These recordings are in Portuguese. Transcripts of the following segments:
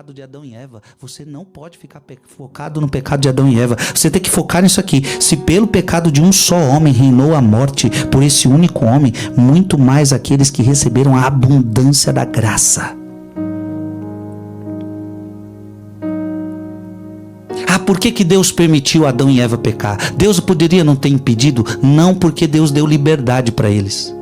de Adão e Eva. Você não pode ficar focado no pecado de Adão e Eva. Você tem que focar nisso aqui. Se pelo pecado de um só homem reinou a morte, por esse único homem, muito mais aqueles que receberam a abundância da graça. Por que Deus permitiu Adão e Eva pecar? Deus poderia não ter impedido? Não, porque Deus deu liberdade para eles.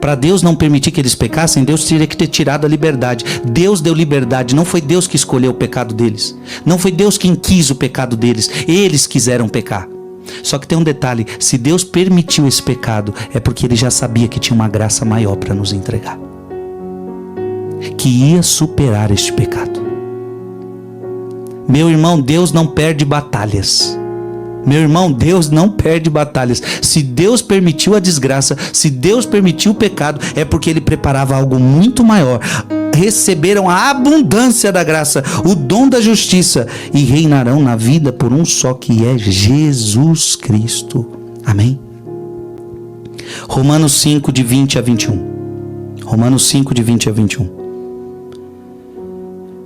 Para Deus não permitir que eles pecassem, Deus teria que ter tirado a liberdade. Deus deu liberdade, não foi Deus que escolheu o pecado deles. Não foi Deus quem quis o pecado deles. Eles quiseram pecar. Só que tem um detalhe, se Deus permitiu esse pecado, é porque Ele já sabia que tinha uma graça maior para nos entregar. Que ia superar este pecado. Meu irmão, Deus não perde batalhas. Meu irmão, Deus não perde batalhas. Se Deus permitiu a desgraça, se Deus permitiu o pecado, é porque Ele preparava algo muito maior. Receberam a abundância da graça, o dom da justiça, e reinarão na vida por um só, que é Jesus Cristo. Amém? Romanos 5, de 20 a 21. Romanos 5, de 20 a 21.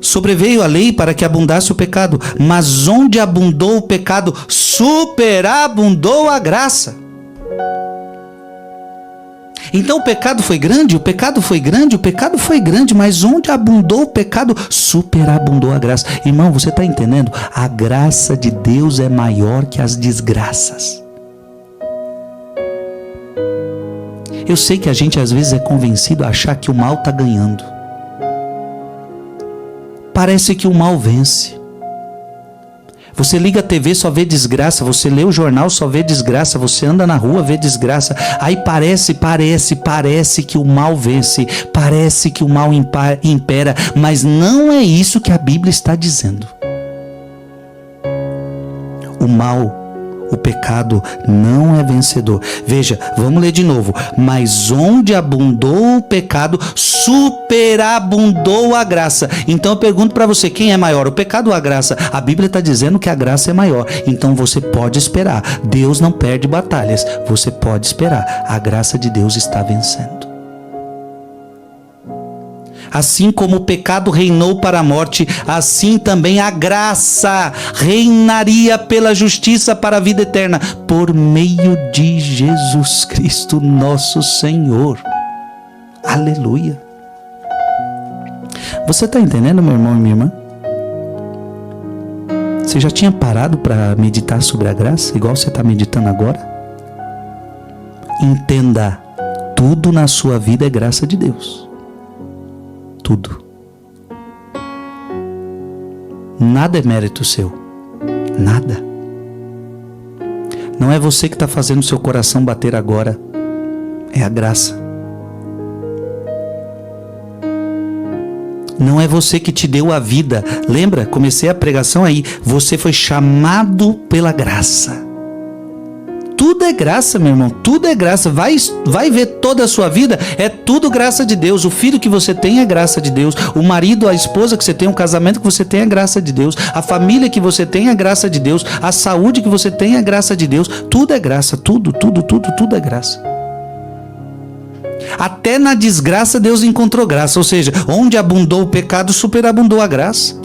Sobreveio a lei para que abundasse o pecado, mas onde abundou o pecado, superabundou a graça. Então o pecado foi grande, o pecado foi grande, o pecado foi grande, mas onde abundou o pecado, superabundou a graça. Irmão, você está entendendo? A graça de Deus é maior que as desgraças. Eu sei que a gente às vezes é convencido a achar que o mal está ganhando. Parece que o mal vence. Você liga a TV, só vê desgraça. Você lê o jornal, só vê desgraça. Você anda na rua, vê desgraça. Aí parece que o mal vence. Parece que o mal impera. Mas não é isso que a Bíblia está dizendo. O mal, o pecado não é vencedor. Veja, vamos ler de novo. Mas onde abundou o pecado, superabundou a graça. Então eu pergunto para você, quem é maior, o pecado ou a graça? A Bíblia está dizendo que a graça é maior. Então você pode esperar. Deus não perde batalhas. Você pode esperar. A graça de Deus está vencendo. Assim como o pecado reinou para a morte, assim também a graça reinaria pela justiça para a vida eterna, por meio de Jesus Cristo, nosso Senhor. Aleluia. Você está entendendo, meu irmão e minha irmã? Você já tinha parado para meditar sobre a graça, igual você está meditando agora? Entenda, tudo na sua vida é graça de Deus. Tudo. Nada é mérito seu. Nada. Não é você que está fazendo seu coração bater agora. É a graça. Não é você que te deu a vida. Lembra? Comecei a pregação aí. Você foi chamado pela graça. Tudo é graça, meu irmão, tudo é graça. Vai ver toda a sua vida, é tudo graça de Deus. O filho que você tem é graça de Deus. O marido, a esposa que você tem, o casamento que você tem é graça de Deus. A família que você tem é graça de Deus. A saúde que você tem é graça de Deus. Tudo é graça, tudo é graça. Até na desgraça Deus encontrou graça. Ou seja, onde abundou o pecado, superabundou a graça.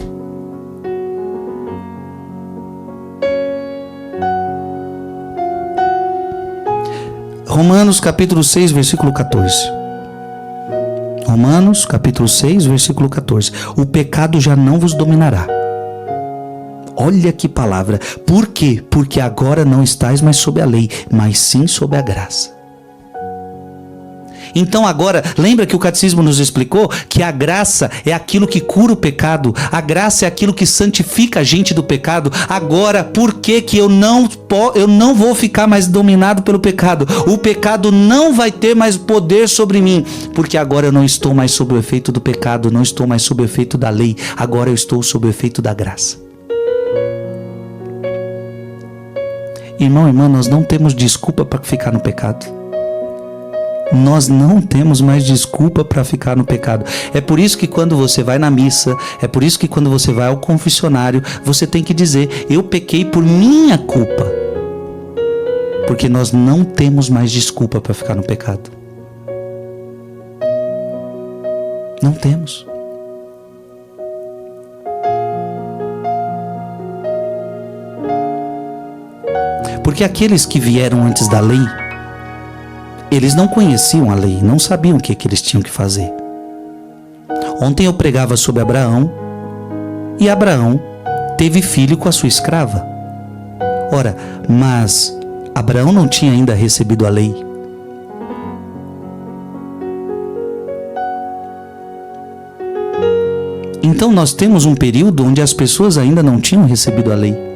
Romanos capítulo 6, versículo 14. Romanos capítulo 6, versículo 14. O pecado já não vos dominará. Olha que palavra. Por quê? Porque agora não estáis mais sob a lei, mas sim sob a graça. Então agora, lembra que o catecismo nos explicou que a graça é aquilo que cura o pecado, a graça é aquilo que santifica a gente do pecado. Agora, por que eu não vou ficar mais dominado pelo pecado? O pecado não vai ter mais poder sobre mim, porque agora eu não estou mais sob o efeito do pecado, não estou mais sob o efeito da lei, agora eu estou sob o efeito da graça. Irmão, irmã, nós não temos desculpa para ficar no pecado. Nós não temos mais desculpa para ficar no pecado. É por isso que quando você vai na missa, é por isso que quando você vai ao confessionário, você tem que dizer, eu pequei por minha culpa. Porque nós não temos mais desculpa para ficar no pecado. Não temos. Porque aqueles que vieram antes da lei, eles não conheciam a lei, não sabiam o que eles tinham que fazer. Ontem eu pregava sobre Abraão, e Abraão teve filho com a sua escrava. Ora, mas Abraão não tinha ainda recebido a lei. Então nós temos um período onde as pessoas ainda não tinham recebido a lei.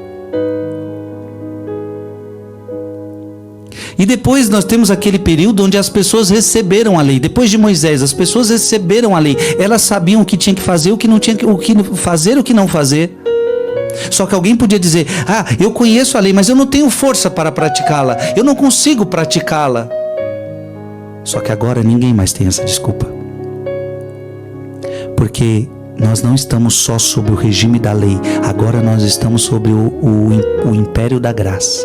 E depois nós temos aquele período onde as pessoas receberam a lei. Depois de Moisés, as pessoas receberam a lei. Elas sabiam o que tinha que fazer, o que não tinha que fazer, o que não fazer. Só que alguém podia dizer: ah, eu conheço a lei, mas eu não tenho força para praticá-la. Eu não consigo praticá-la. Só que agora ninguém mais tem essa desculpa. Porque nós não estamos só sob o regime da lei. Agora nós estamos sob o império da graça.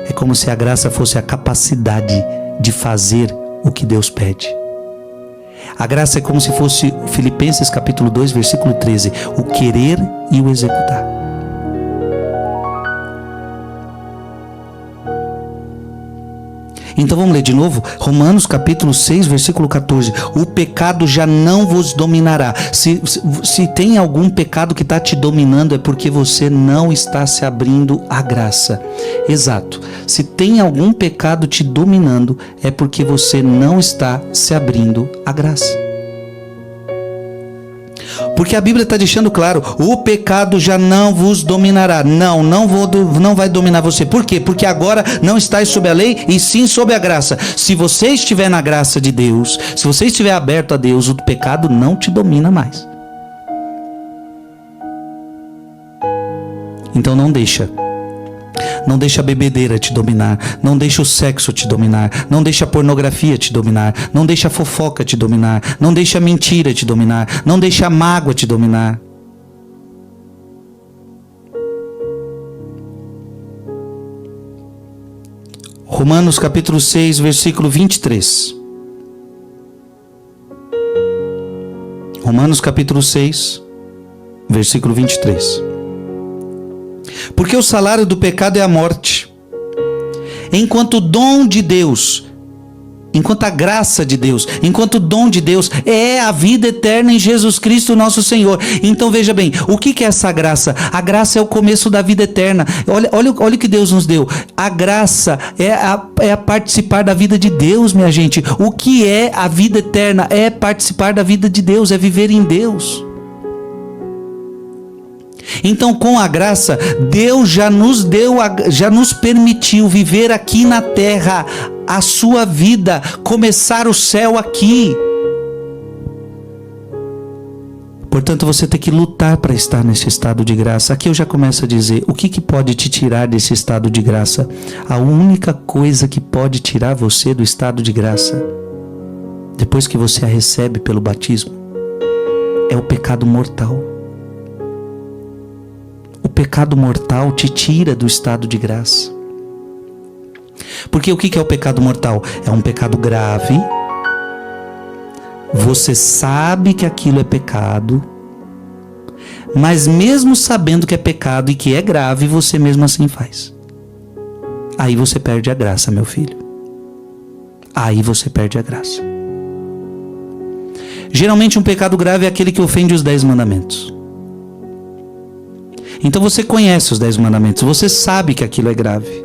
É como se a graça fosse a capacidade de fazer o que Deus pede. A graça é como se fosse Filipenses capítulo 2, versículo 13. O querer e o executar. Então vamos ler de novo, Romanos capítulo 6, versículo 14. O pecado já não vos dominará. Se tem algum pecado que está te dominando, é porque você não está se abrindo à graça. Exato. Se tem algum pecado te dominando, é porque você não está se abrindo à graça. Porque a Bíblia está deixando claro, o pecado já não vos dominará. Não vai dominar você. Por quê? Porque agora não estáis sob a lei, e sim sob a graça. Se você estiver na graça de Deus, se você estiver aberto a Deus, o pecado não te domina mais. Então não deixa a bebedeira te dominar, não deixa o sexo te dominar, não deixa a pornografia te dominar, não deixa a fofoca te dominar, não deixa a mentira te dominar, não deixa a mágoa te dominar. Romanos capítulo 6, versículo 23. Romanos capítulo 6, versículo 23. Porque o salário do pecado é a morte, enquanto o dom de Deus, enquanto a graça de Deus, enquanto o dom de Deus é a vida eterna em Jesus Cristo nosso Senhor. Então veja bem, o que é essa graça? A graça é o começo da vida eterna. Olha o que Deus nos deu. A graça é a participar da vida de Deus, minha gente. O que é a vida eterna? É participar da vida de Deus, é viver em Deus. Então, com a graça, Deus já nos permitiu viver aqui na terra a sua vida, começar o céu aqui. Portanto, você tem que lutar para estar nesse estado de graça. Aqui eu já começo a dizer, o que pode te tirar desse estado de graça? A única coisa que pode tirar você do estado de graça, depois que você a recebe pelo batismo, é o pecado mortal. O pecado mortal te tira do estado de graça. Porque o que é o pecado mortal? É um pecado grave. Você sabe que aquilo é pecado, mas mesmo sabendo que é pecado e que é grave, você mesmo assim faz. Aí você perde a graça, meu filho. Aí você perde a graça. Geralmente um pecado grave é aquele que ofende os 10 mandamentos. Então você conhece os 10 mandamentos, você sabe que aquilo é grave.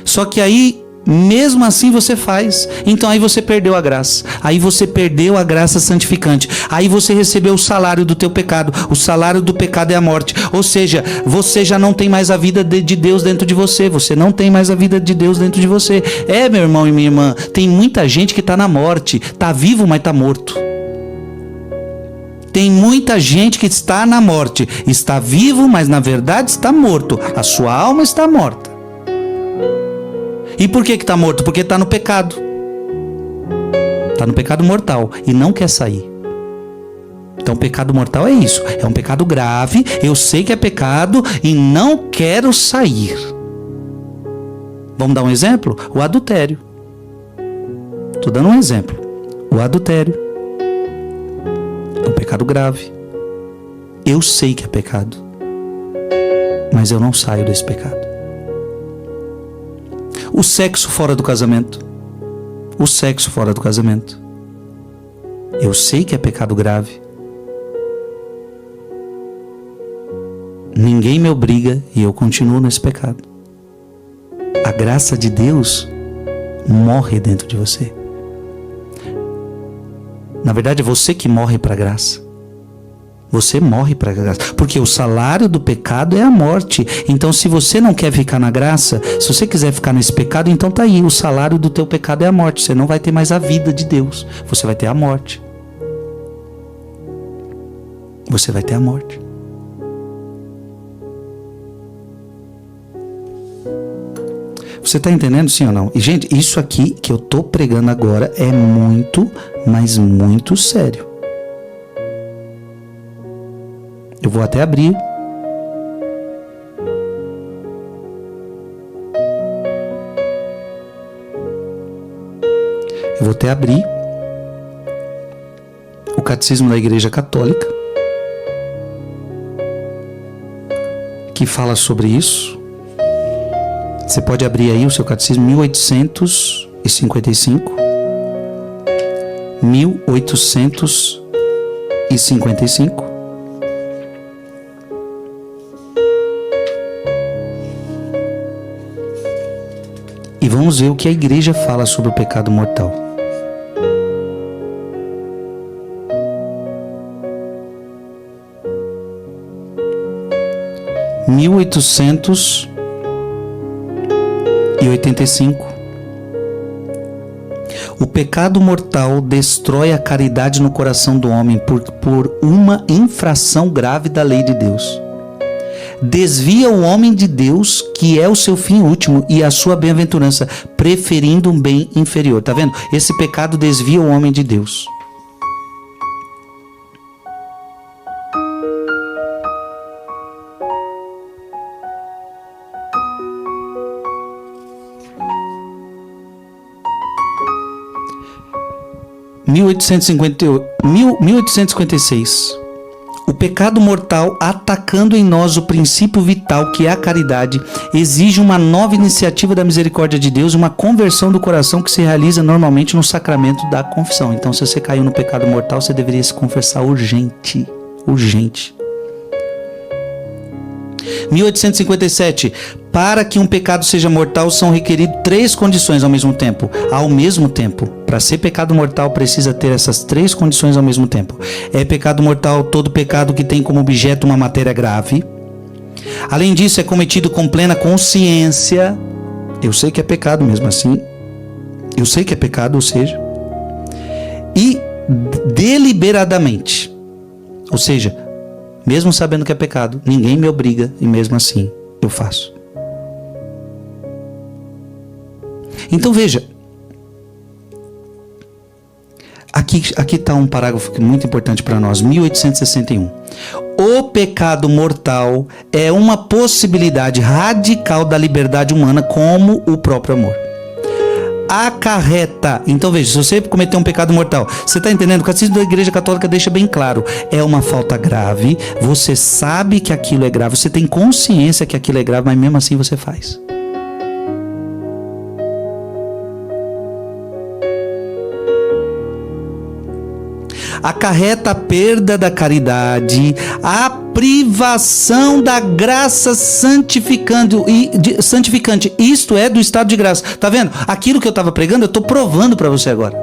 Só que aí, mesmo assim você faz. Então aí você perdeu a graça. Aí você perdeu a graça santificante. Aí você recebeu o salário do teu pecado. O salário do pecado é a morte. Ou seja, você já não tem mais a vida de Deus dentro de você. Você não tem mais a vida de Deus dentro de você. Meu irmão e minha irmã, tem muita gente que está na morte. Está vivo, mas está morto. Tem muita gente que está na morte, está vivo, mas na verdade está morto. A sua alma está morta. E por que está morto? Porque está no pecado. Está no pecado mortal e não quer sair. Então, pecado mortal é isso. É um pecado grave, eu sei que é pecado e não quero sair. Vamos dar um exemplo? O adultério. Estou dando um exemplo. O adultério. É um pecado grave. Eu sei que é pecado, mas eu não saio desse pecado. O sexo fora do casamento. O sexo fora do casamento. Eu sei que é pecado grave. Ninguém me obriga e eu continuo nesse pecado. A graça de Deus morre dentro de você. Na verdade, é você que morre para a graça. Você morre para a graça. Porque o salário do pecado é a morte. Então, se você não quer ficar na graça, se você quiser ficar nesse pecado, então tá aí. O salário do teu pecado é a morte. Você não vai ter mais a vida de Deus. Você vai ter a morte. Você vai ter a morte. Você está entendendo, sim ou não? E, gente, isso aqui que eu estou pregando agora é muito, mas muito sério. Eu vou até abrir. Eu vou até abrir o Catecismo da Igreja Católica, que fala sobre isso. Você pode abrir aí o seu Catecismo, 1855. 1855. E vamos ver o que a igreja fala sobre o pecado mortal. Em 1885. O pecado mortal destrói a caridade no coração do homem por uma infração grave da lei de Deus. Desvia o homem de Deus, que é o seu fim último, e a sua bem-aventurança, preferindo um bem inferior. Tá vendo? Esse pecado desvia o homem de Deus. Em 1856. O pecado mortal, atacando em nós o princípio vital que é a caridade, exige uma nova iniciativa da misericórdia de Deus, uma conversão do coração que se realiza normalmente no sacramento da confissão. Então, se você caiu no pecado mortal, você deveria se confessar urgente. Urgente. 1857. Para que um pecado seja mortal, são requeridas 3 condições ao mesmo tempo. Ao mesmo tempo. Para ser pecado mortal, precisa ter essas 3 condições ao mesmo tempo. É pecado mortal todo pecado que tem como objeto uma matéria grave. Além disso, é cometido com plena consciência. Eu sei que é pecado mesmo assim. Eu sei que é pecado, ou seja. E deliberadamente. Ou seja, mesmo sabendo que é pecado, ninguém me obriga e mesmo assim eu faço. Então veja, aqui está um parágrafo muito importante para nós, 1861. O pecado mortal é uma possibilidade radical da liberdade humana, como o próprio amor. Acarreta. Então veja, se você cometer um pecado mortal, você está entendendo? O Catecismo da Igreja Católica deixa bem claro, é uma falta grave, você sabe que aquilo é grave, você tem consciência que aquilo é grave, mas mesmo assim você faz. Acarreta a perda da caridade, a privação da graça santificante. Isto é do estado de graça. Tá vendo? Aquilo que eu estava pregando, eu estou provando para você agora.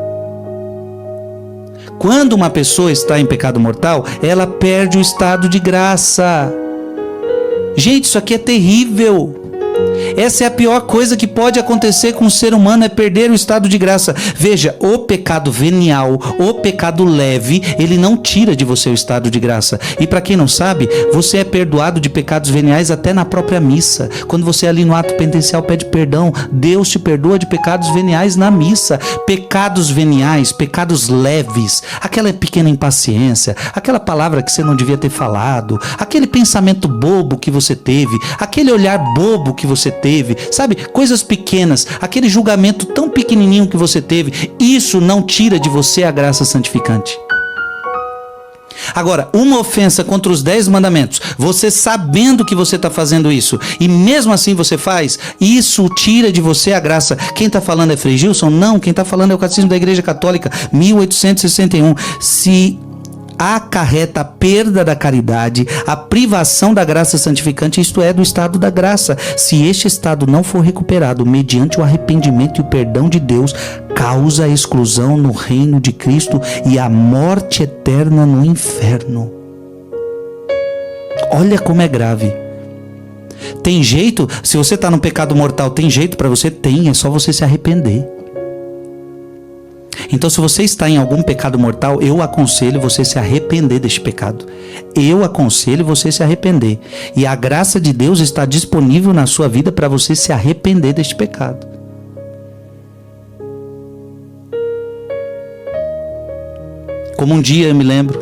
Quando uma pessoa está em pecado mortal, ela perde o estado de graça. Gente, isso aqui é terrível. Essa é a pior coisa que pode acontecer com o ser humano, é perder o estado de graça. Veja, o pecado venial, o pecado leve, ele não tira de você o estado de graça. E para quem não sabe, você é perdoado de pecados veniais até na própria missa. Quando você ali no ato penitencial pede perdão, Deus te perdoa de pecados veniais na missa. Pecados veniais, pecados leves, aquela pequena impaciência, aquela palavra que você não devia ter falado, aquele pensamento bobo que você teve, aquele olhar bobo que você teve, sabe? Coisas pequenas, aquele julgamento tão pequenininho que você teve, isso não tira de você a graça santificante. Agora, uma ofensa contra os 10 mandamentos, você sabendo que você está fazendo isso, e mesmo assim você faz, isso tira de você a graça. Quem está falando é Frei Gilson? Não, quem está falando é o Catecismo da Igreja Católica, 1861. Se acarreta a perda da caridade, a privação da graça santificante, isto é, do estado da graça. Se este estado não for recuperado mediante o arrependimento e o perdão de Deus, causa a exclusão no reino de Cristo e a morte eterna no inferno. Olha como é grave. Tem jeito? Se você está no pecado mortal, tem jeito para você? Tem, é só você se arrepender. Então, se você está em algum pecado mortal, eu aconselho você se arrepender deste pecado. Eu aconselho você se arrepender. E a graça de Deus está disponível na sua vida para você se arrepender deste pecado. Como um dia eu me lembro,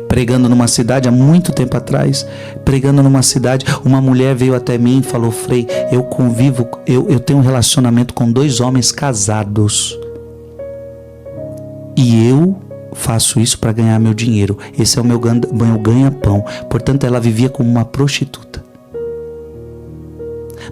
pregando numa cidade, há muito tempo atrás, pregando numa cidade, uma mulher veio até mim e falou: Frei, eu convivo, eu tenho um relacionamento com 2 homens casados. E eu faço isso para ganhar meu dinheiro. Esse é o meu ganha-pão. Portanto, ela vivia como uma prostituta.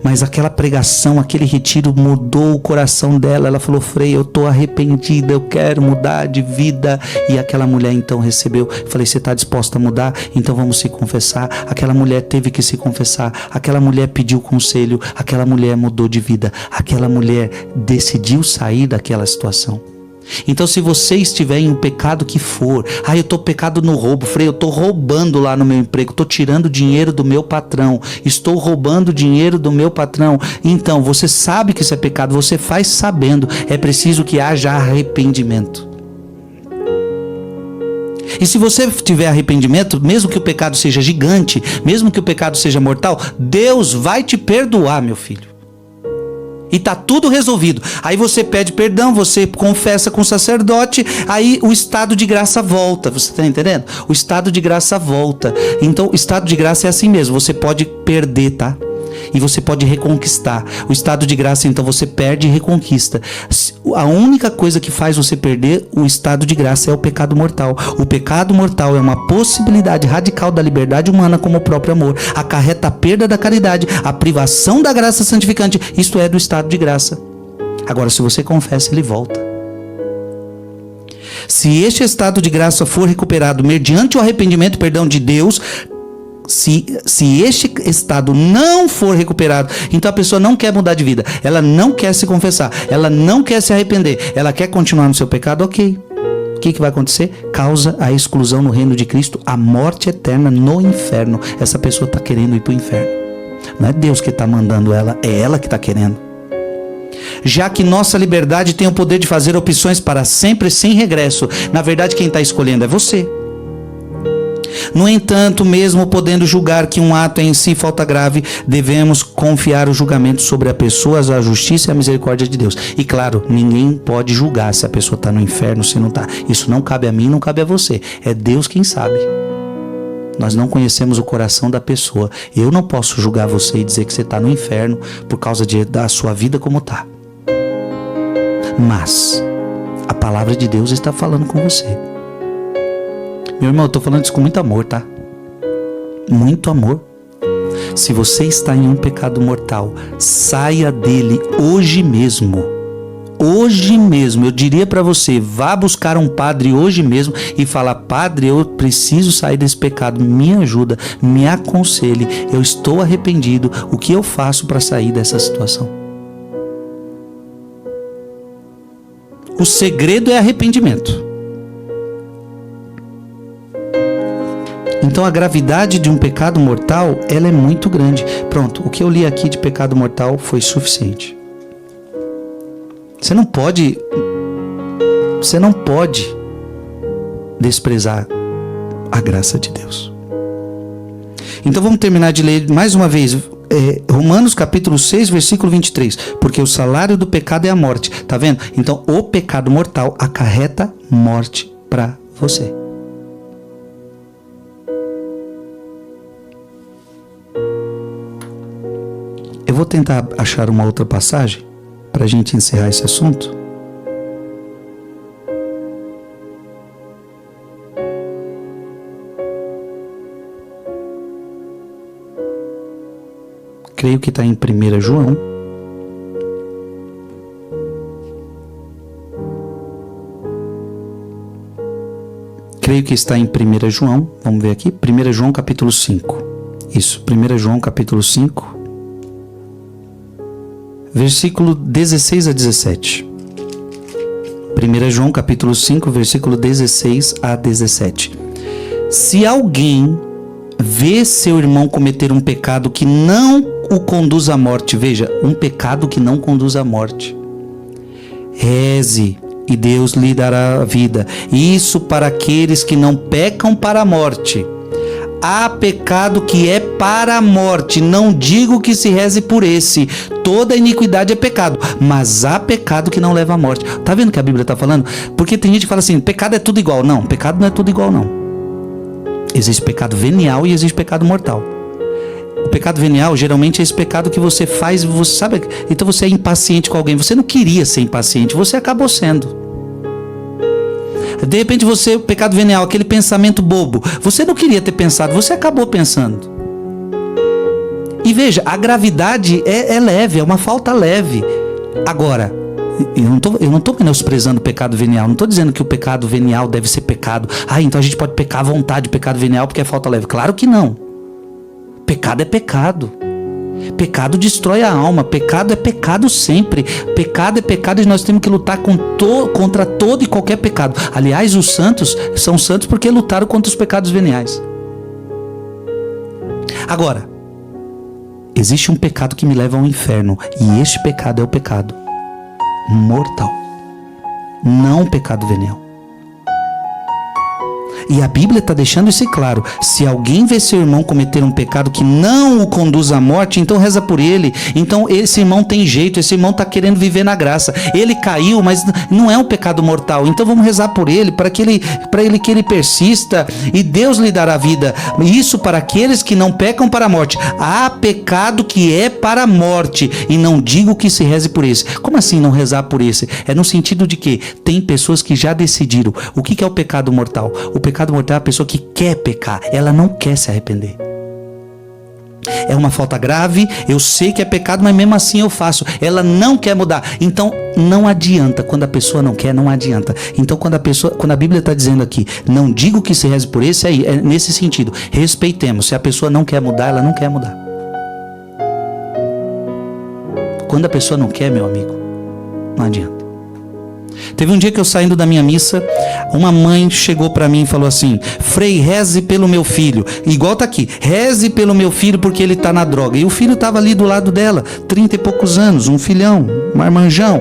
Mas aquela pregação, aquele retiro mudou o coração dela. Ela falou: Frei, eu estou arrependida, eu quero mudar de vida. E aquela mulher então recebeu. Falei: você está disposta a mudar? Então vamos se confessar. Aquela mulher teve que se confessar. Aquela mulher pediu conselho. Aquela mulher mudou de vida. Aquela mulher decidiu sair daquela situação. Então, se você estiver em um pecado que for, eu estou pecado no roubo, Frei, eu estou roubando lá no meu emprego, estou tirando dinheiro do meu patrão, estou roubando dinheiro do meu patrão. Então, você sabe que isso é pecado, você faz sabendo, é preciso que haja arrependimento. E se você tiver arrependimento, mesmo que o pecado seja gigante, mesmo que o pecado seja mortal, Deus vai te perdoar, meu filho. E tá tudo resolvido. Aí você pede perdão, você confessa com o sacerdote, aí o estado de graça volta. Você tá entendendo? O estado de graça volta. Então, o estado de graça é assim mesmo. Você pode perder, tá? E você pode reconquistar. O estado de graça, então, você perde e reconquista. A única coisa que faz você perder o estado de graça é o pecado mortal. O pecado mortal é uma possibilidade radical da liberdade humana como o próprio amor. Acarreta a perda da caridade, a privação da graça santificante, isto é, do estado de graça. Agora, se você confessa, ele volta. Se este estado de graça for recuperado mediante o arrependimento e perdão de Deus, se este estado não for recuperado, então a pessoa não quer mudar de vida, ela não quer se confessar, ela não quer se arrepender, ela quer continuar no seu pecado, ok. O que vai acontecer? Causa a exclusão no reino de Cristo, a morte eterna no inferno. Essa pessoa está querendo ir para o inferno. Não é Deus que está mandando ela, é ela que está querendo. Já que nossa liberdade tem o poder de fazer opções para sempre sem regresso, na verdade quem está escolhendo é você. No entanto, mesmo podendo julgar que um ato é em si falta grave, devemos confiar o julgamento sobre a pessoa, a justiça e a misericórdia de Deus. E claro, ninguém pode julgar se a pessoa está no inferno, se não está. Isso não cabe a mim, não cabe a você. É Deus quem sabe. Nós não conhecemos o coração da pessoa. Eu não posso julgar você e dizer que você está no inferno por causa da sua vida como está. Mas a palavra de Deus está falando com você. Meu irmão, eu estou falando isso com muito amor, tá? Muito amor. Se você está em um pecado mortal, saia dele hoje mesmo. Hoje mesmo, eu diria para você, vá buscar um padre hoje mesmo e falar: Padre, eu preciso sair desse pecado, me ajuda, me aconselhe, eu estou arrependido, o que eu faço para sair dessa situação? O segredo é arrependimento. Então a gravidade de um pecado mortal, ela é muito grande. Pronto, o que eu li aqui de pecado mortal foi suficiente. Você não pode desprezar a graça de Deus. Então vamos terminar de ler mais uma vez Romanos capítulo 6, versículo 23. Porque o salário do pecado é a morte. Tá vendo? Então o pecado mortal acarreta morte para você. Eu vou tentar achar uma outra passagem para a gente encerrar esse assunto. Creio que está em 1 João. Creio que está em 1 João. Vamos ver aqui. 1 João capítulo 5. Isso, 1 João capítulo 5. Versículo 16 a 17. 1 João capítulo 5, versículo 16 a 17. Se alguém vê seu irmão cometer um pecado que não o conduz à morte, veja, um pecado que não conduz à morte, reze e Deus lhe dará a vida. Isso para aqueles que não pecam para a morte. Há pecado que é para a morte, não digo que se reze por esse. Toda iniquidade é pecado, mas há pecado que não leva à morte. Tá vendo o que a Bíblia está falando? Porque tem gente que fala assim, pecado é tudo igual. Não, pecado não é tudo igual não. Existe pecado venial e existe pecado mortal. O pecado venial geralmente é esse pecado que você faz, você sabe, então você é impaciente com alguém. Você não queria ser impaciente, você acabou sendo. De repente você, o pecado venial, aquele pensamento bobo, você não queria ter pensado, você acabou pensando. E veja, a gravidade é leve, é uma falta leve. Agora, eu não estou menosprezando o pecado venial, não estou dizendo que o pecado venial deve ser pecado. Então a gente pode pecar à vontade, pecado venial, porque é falta leve. Claro que não. Pecado é pecado. Pecado destrói a alma, pecado é pecado sempre. Pecado é pecado e nós temos que lutar contra todo e qualquer pecado. Aliás, os santos são santos porque lutaram contra os pecados veniais. Agora, existe um pecado que me leva ao inferno, e este pecado é o pecado mortal, não o pecado venial. E a Bíblia está deixando isso claro. Se alguém vê seu irmão cometer um pecado que não o conduz à morte, então reza por ele. Então esse irmão tem jeito, esse irmão está querendo viver na graça. Ele caiu, mas não é um pecado mortal. Então vamos rezar por ele, para que ele persista, e Deus lhe dará vida. Isso para aqueles que não pecam para a morte. Há pecado que é para a morte, e não digo que se reze por esse. Como assim não rezar por esse? É no sentido de que tem pessoas que já decidiram. O que é o pecado mortal? O pecado mortal é a pessoa que quer pecar, ela não quer se arrepender. É uma falta grave, eu sei que é pecado, mas mesmo assim eu faço. Ela não quer mudar. Então não adianta, quando a pessoa não quer, não adianta. Então quando a Bíblia está dizendo aqui, não digo que se reze por esse, é nesse sentido. Respeitemos, se a pessoa não quer mudar, ela não quer mudar. Quando a pessoa não quer, meu amigo, não adianta. Teve um dia que eu saindo da minha missa, uma mãe chegou para mim e falou assim: Frei, reze pelo meu filho. Igual tá aqui, reze pelo meu filho porque ele tá na droga. E o filho tava ali do lado dela, 30 e poucos anos, um filhão, um marmanjão.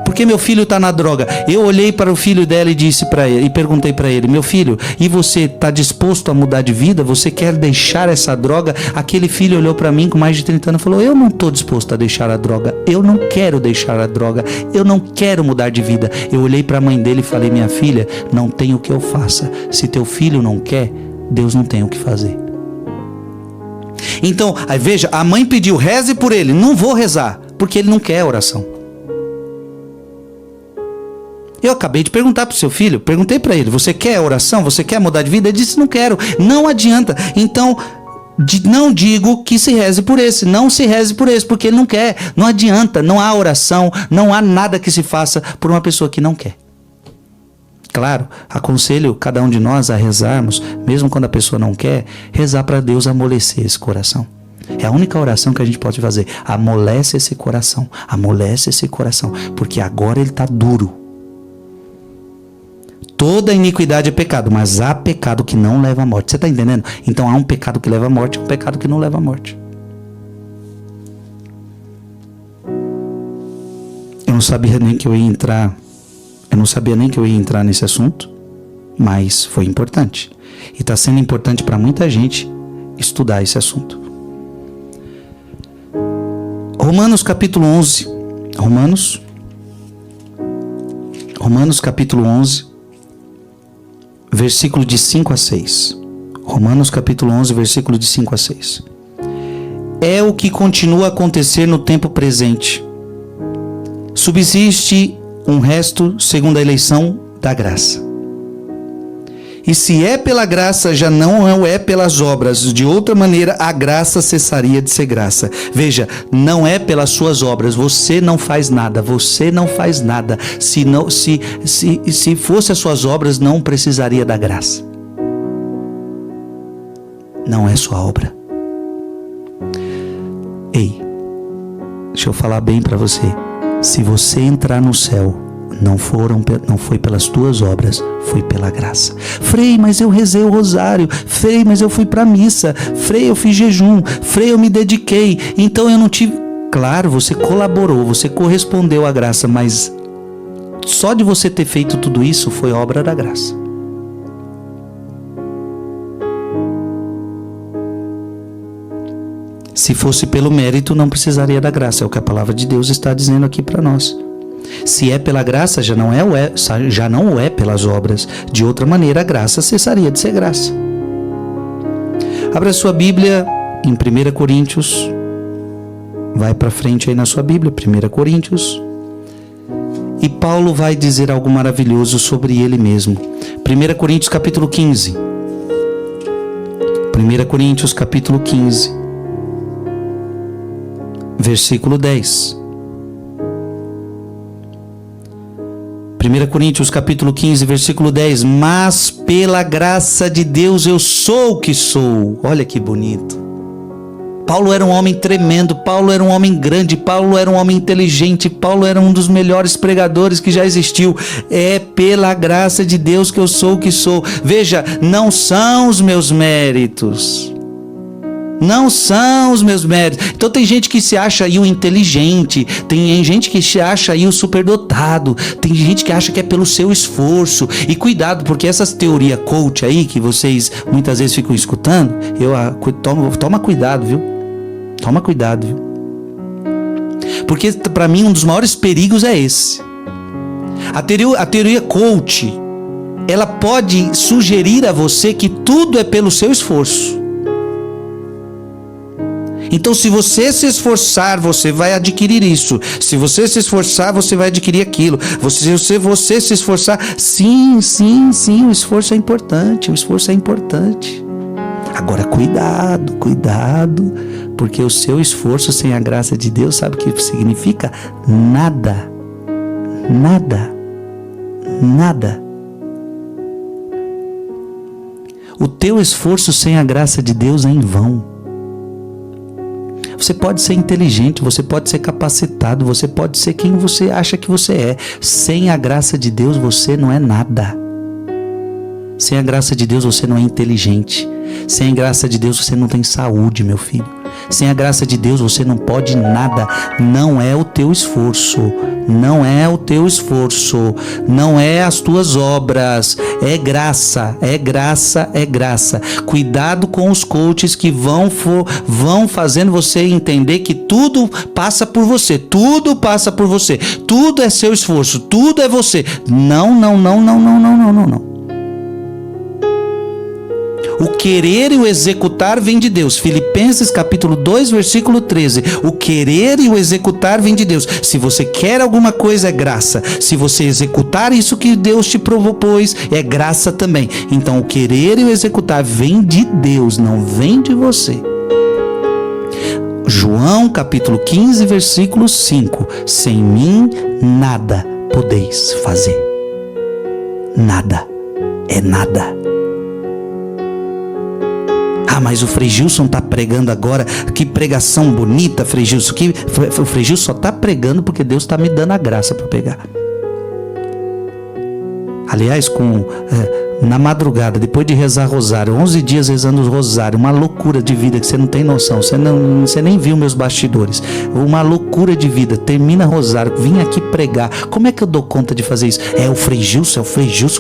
Por que meu filho está na droga? Eu olhei para o filho dela e disse para ele, e perguntei para ele: meu filho, e você está disposto a mudar de vida? Você quer deixar essa droga? Aquele filho olhou para mim com mais de 30 anos e falou: eu não estou disposto a deixar a droga, eu não quero deixar a droga, eu não quero mudar de vida. Eu olhei para a mãe dele e falei: minha filha, não tem o que eu faça. Se teu filho não quer, Deus não tem o que fazer. Então, aí veja, a mãe pediu: reze por ele. Não vou rezar, porque ele não quer oração. Eu acabei de perguntar para o seu filho, perguntei para ele: você quer oração? Você quer mudar de vida? Ele disse: não quero. Não adianta. Então, não digo que se reze por esse. Não se reze por esse, porque ele não quer. Não adianta. Não há oração, não há nada que se faça por uma pessoa que não quer. Claro, aconselho cada um de nós a rezarmos, mesmo quando a pessoa não quer, rezar para Deus amolecer esse coração. É a única oração que a gente pode fazer. Amolece esse coração. Amolece esse coração. Porque agora ele está duro. Toda iniquidade é pecado, mas há pecado que não leva à morte. Você está entendendo? Então há um pecado que leva à morte e um pecado que não leva à morte. Eu não sabia nem que eu ia entrar. Eu não sabia nem que eu ia entrar nesse assunto, mas foi importante. E está sendo importante para muita gente estudar esse assunto. Romanos capítulo 11. Romanos capítulo 11. Versículo de 5 a 6. Romanos capítulo 11, versículo de 5 a 6. É o que continua a acontecer no tempo presente. Subsiste um resto segundo a eleição da graça. E se é pela graça, já não é pelas obras. De outra maneira, a graça cessaria de ser graça. Veja, não é pelas suas obras. Você não faz nada. Você não faz nada. Se fosse as suas obras, não precisaria da graça. Não é sua obra. Ei, deixa eu falar bem para você. Se você entrar no céu, não foi pelas tuas obras, foi pela graça. Frei, mas eu rezei o rosário. Frei, mas eu fui para a missa. Frei, eu fiz jejum. Frei, eu me dediquei. Então eu não tive... Claro, você colaborou, você correspondeu à graça, mas só de você ter feito tudo isso foi obra da graça. Se fosse pelo mérito, não precisaria da graça. É o que a palavra de Deus está dizendo aqui para nós. Se é pela graça, já não é pelas obras. De outra maneira, a graça cessaria de ser graça. Abra sua Bíblia em 1 Coríntios. Vai para frente aí na sua Bíblia, 1 Coríntios. E Paulo vai dizer algo maravilhoso sobre ele mesmo. 1 Coríntios capítulo 15. 1 Coríntios capítulo 15. Versículo 10. 1 Coríntios capítulo 15, versículo 10. Mas pela graça de Deus eu sou o que sou. Olha que bonito. Paulo era um homem tremendo, Paulo era um homem grande, Paulo era um homem inteligente, Paulo era um dos melhores pregadores que já existiu. É pela graça de Deus que eu sou o que sou. Veja, não são os meus méritos. Não são os meus méritos. Então tem gente que se acha aí o inteligente, tem gente que se acha aí o superdotado, tem gente que acha que é pelo seu esforço. E cuidado, porque essas teorias coach aí que vocês muitas vezes ficam escutando, toma cuidado, viu? Toma cuidado, viu? Porque para mim um dos maiores perigos é esse. A teoria coach, ela pode sugerir a você que tudo é pelo seu esforço. Então, se você se esforçar, você vai adquirir isso. Se você se esforçar, você vai adquirir aquilo. Se você se esforçar, sim, o esforço é importante. O esforço é importante. Agora, cuidado, porque o seu esforço sem a graça de Deus, sabe o que significa? Nada. O teu esforço sem a graça de Deus é em vão. Você pode ser inteligente, você pode ser capacitado, você pode ser quem você acha que você é. Sem a graça de Deus, você não é nada. Sem a graça de Deus, você não é inteligente. Sem a graça de Deus, você não tem saúde, meu filho. Sem a graça de Deus, você não pode nada. Não é o teu esforço. Não é o teu esforço. Não é as tuas obras. É graça. É graça. É graça. Cuidado com os coaches que vão fazendo você entender que tudo passa por você. Tudo passa por você. Tudo é seu esforço. Tudo é você. Não. O querer e o executar vem de Deus. Filipenses capítulo 2, versículo 13. O querer e o executar vem de Deus. Se você quer alguma coisa, é graça. Se você executar isso que Deus te propôs, é graça também. Então, o querer e o executar vem de Deus, não vem de você. João capítulo 15, versículo 5. Sem mim, nada podeis fazer. Nada. É nada. Ah, mas o Frei Gilson está pregando agora. Que pregação bonita, Frei Gilson. O Frei Gilson só está pregando porque Deus está me dando a graça para pegar. Aliás, na madrugada, depois de rezar rosário, 11 dias rezando o rosário, uma loucura de vida que você não tem noção, você nem viu meus bastidores, uma loucura de vida, termina rosário, vim aqui pregar, como é que eu dou conta de fazer isso? É o Frei Gilson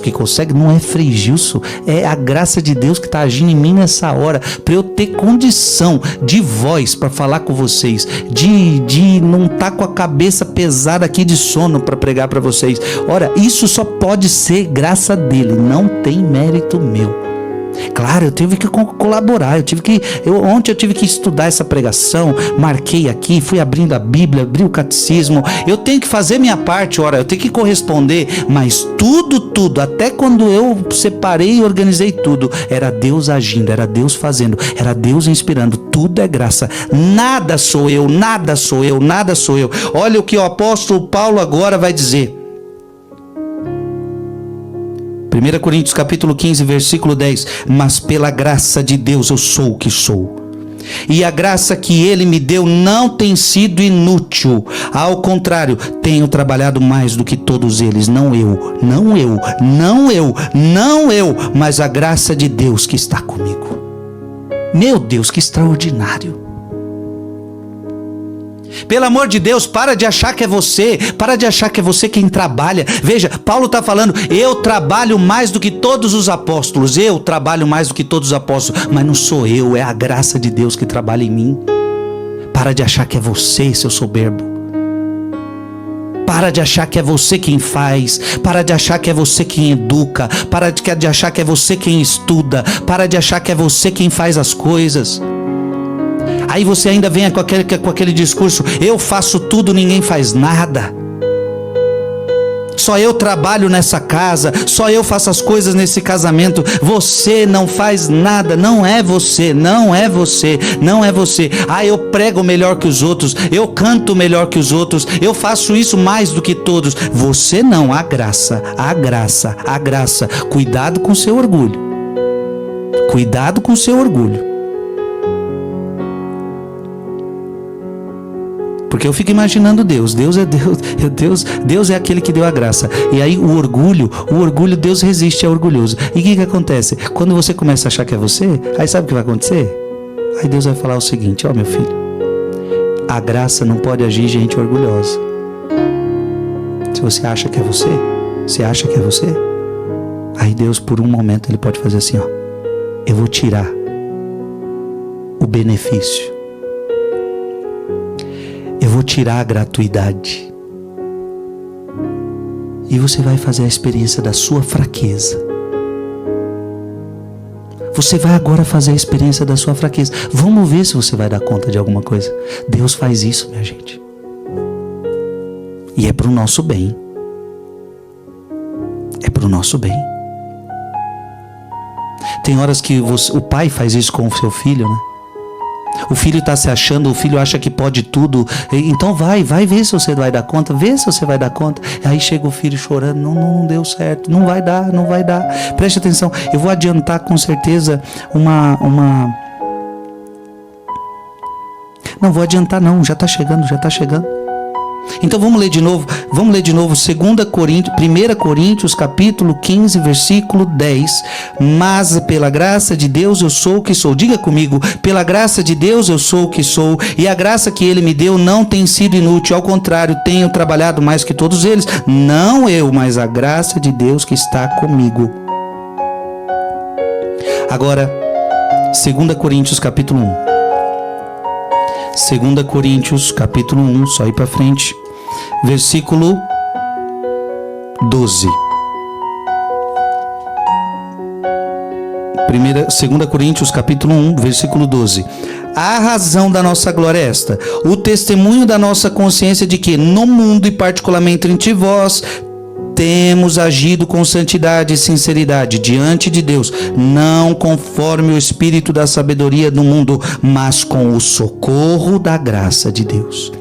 que consegue? Não é Frei Gilson, é a graça de Deus que está agindo em mim nessa hora, para eu ter condição de voz para falar com vocês, de não estar com a cabeça pesada aqui de sono para pregar para vocês. Ora, isso só pode ser graça dele, não tem mérito meu. Claro, eu tive que colaborar, ontem eu tive que estudar essa pregação, marquei aqui, fui abrindo a Bíblia, abri o catecismo, eu tenho que fazer minha parte, eu tenho que corresponder, mas tudo, até quando eu separei e organizei tudo, era Deus agindo, era Deus fazendo, era Deus inspirando, tudo é graça, nada sou eu. Olha o que o apóstolo Paulo agora vai dizer. 1 Coríntios capítulo 15, versículo 10. Mas pela graça de Deus eu sou o que sou. E a graça que Ele me deu não tem sido inútil. Ao contrário, tenho trabalhado mais do que todos eles. Não eu, mas a graça de Deus que está comigo. Meu Deus, que extraordinário. Pelo amor de Deus, para de achar que é você quem trabalha. Veja, Paulo está falando, eu trabalho mais do que todos os apóstolos, mas não sou eu, é a graça de Deus que trabalha em mim. Para de achar que é você, seu soberbo. Para de achar que é você quem faz, para de achar que é você quem educa, para de achar que é você quem estuda, para de achar que é você quem faz as coisas. Aí você ainda vem com aquele discurso, eu faço tudo, ninguém faz nada. Só eu trabalho nessa casa, só eu faço as coisas nesse casamento. Você não faz nada, não é você. Ah, eu prego melhor que os outros, eu canto melhor que os outros, eu faço isso mais do que todos. Você não, a graça. Cuidado com seu orgulho. Porque eu fico imaginando Deus é aquele que deu a graça. E aí o orgulho, Deus resiste ao orgulhoso. E o que acontece? Quando você começa a achar que é você, aí sabe o que vai acontecer? Aí Deus vai falar o seguinte, meu filho, a graça não pode agir em gente orgulhosa. Se você acha que é você, aí Deus por um momento ele pode fazer assim, eu vou tirar o benefício. Eu vou tirar a gratuidade. E você vai fazer a experiência da sua fraqueza. Você vai agora fazer a experiência da sua fraqueza. Vamos ver se você vai dar conta de alguma coisa. Deus faz isso, minha gente. E é para o nosso bem. Tem horas que o pai faz isso com o seu filho, né? O filho está se achando, o filho acha que pode tudo. Então vai ver se você vai dar conta. Aí chega o filho chorando, não deu certo, não vai dar. Preste atenção, eu vou adiantar com certeza Não vou adiantar não, já está chegando. Então vamos ler de novo, 1 Coríntios capítulo 15, versículo 10. Mas pela graça de Deus eu sou o que sou. Diga comigo, pela graça de Deus eu sou o que sou, e a graça que Ele me deu não tem sido inútil, ao contrário, tenho trabalhado mais que todos eles. Não eu, mas a graça de Deus que está comigo. Agora, 2 Coríntios capítulo 1. 2 Coríntios capítulo 1, só ir para frente, versículo 12. 2 Coríntios capítulo 1, versículo 12. A razão da nossa glória é esta: o testemunho da nossa consciência de que no mundo e particularmente entre vós temos agido com santidade e sinceridade diante de Deus, não conforme o espírito da sabedoria do mundo, mas com o socorro da graça de Deus.